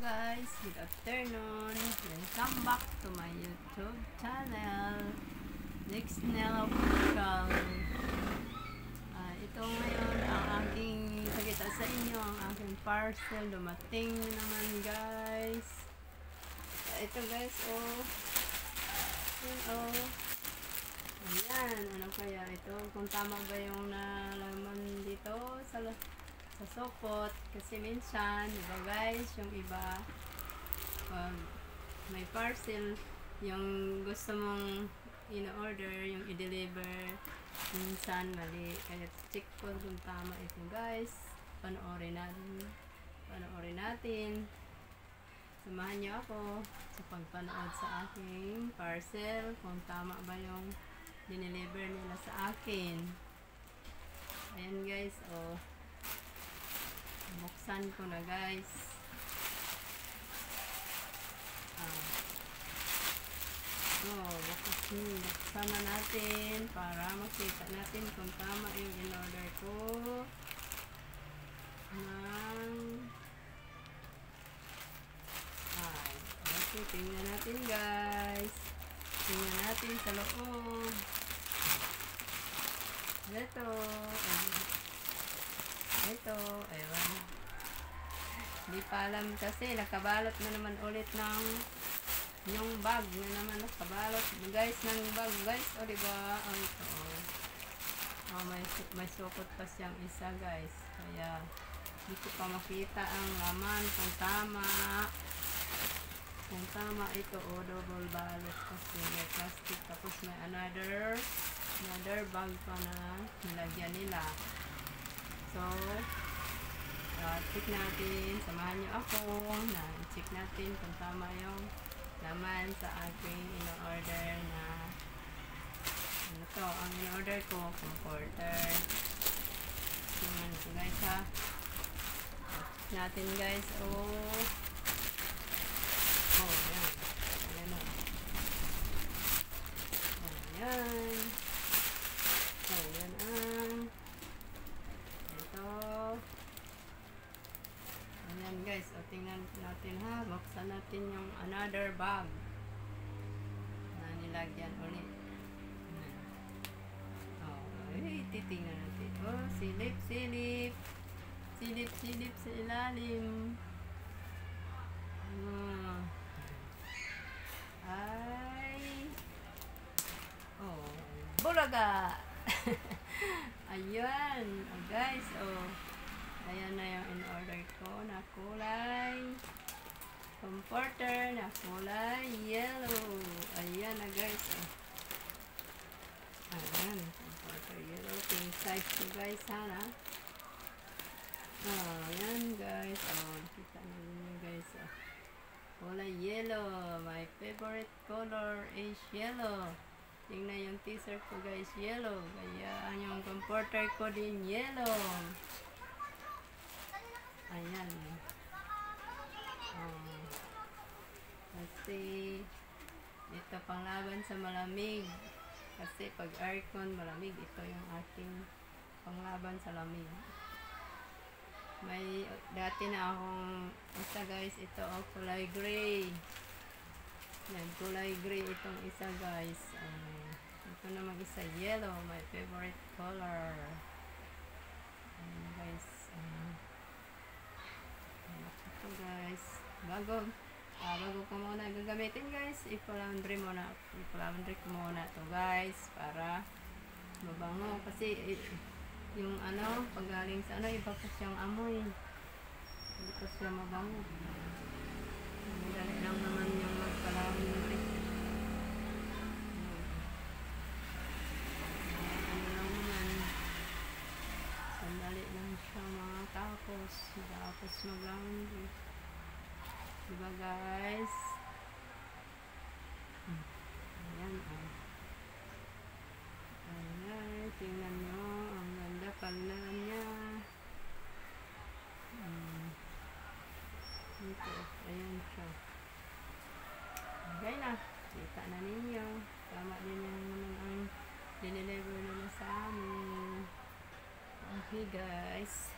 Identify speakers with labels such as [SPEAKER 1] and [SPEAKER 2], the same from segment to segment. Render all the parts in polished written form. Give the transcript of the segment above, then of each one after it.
[SPEAKER 1] guys, good afternoon. Welcome back to my YouTube channel, Next Nell Official. Ito ngayon ang aking pakita sa inyo, ang aking parcel. Dumating na naman guys. Ito guys, oh. Ayan, ano kaya ito? Kung tama ba yung nalaman dito sa sopot, kasi minsan, diba guys, yung iba may parcel yung gusto mong in-order, yung i-deliver, minsan mali, kaya check ko kung tama ito guys. Panoorin natin, samahan niyo ako sa pagpanood sa aking parcel, kung tama ba yung dineliver nila sa akin. Ayan guys, oh, buksan ko na guys. Buksan na natin para makita natin kung tama yung in-order ko okay, tingnan natin guys. Tingnan natin sa loob. Ito, ayun. Hindi pa alam kasi, nakabalot na naman ulit ng yung bag na naman nakabalot guys ng bag guys. O diba, ito. May sukot pa siyang isa guys. Kaya, hindi ko pa makita ang laman kung tama. Kung tama ito, double balot kasi may plastic. Tapos may another bag pa na nilagyan nila. So, check natin. Samahan niyo ako na check natin kung tama yung laman sa aking in-order na ano to. Ang in-order ko, comforter. Tingnan ko guys ha. Check natin guys. Yan. Ayan o. Ayan. Ayan ang ito. Ayan guys, tingnan natin ha. Buksan natin yung another bag na nilagyan ulit. Titingnan natin. Silip sa ilalim. Bulaga! Ayan, guys, ayan na yung in-order ko na kulay comforter na kulay yellow. Ayan na guys, ayan, comforter yellow, king size ko guys, sana. Ayan guys, nakita na nyo guys, kulay yellow. My favorite color is yellow. Tingnan yung t-shirt ko guys, yellow. Kaya yung comforter ko din yellow. Ayan. Kasi ito panglaban sa malamig. Kasi pag aircon malamig, ito yung aking panglaban sa lamig. May dati na akong isa guys, ito kulay gray. Yan, kulay gray itong isa guys. Ito naman isa yellow, my favorite color. Ayan guys. Ito guys. Bago ko muna gagamitin guys, ipa-laundry ko muna ito guys para mabango. Kasi yung paggaling sa iba pa siyang amoy. Hindi pa siya mabango. Dali lang naman yung magpa-laundry. Sandali lang siya matapos mag-laundry. Diba guys? Ayan ayan, tingnan nyo, ang ganda pala niya. Ito, ayan siya. Okay na, kita na ninyo. Tama din yung ang dineliver nila sa amin. Okay guys,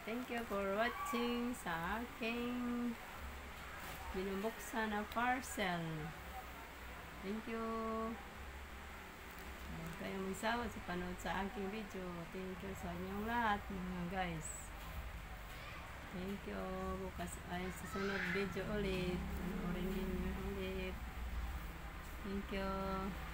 [SPEAKER 1] thank you for watching sa aking binubuksan na parcel. Thank you. Huwag kayong magsawa sa panood sa aking video. Thank you sa inyong lahat mga guys. Thank you. Bukas ay sa sunod video ulit. Panoorin din nyo ulit. Thank you.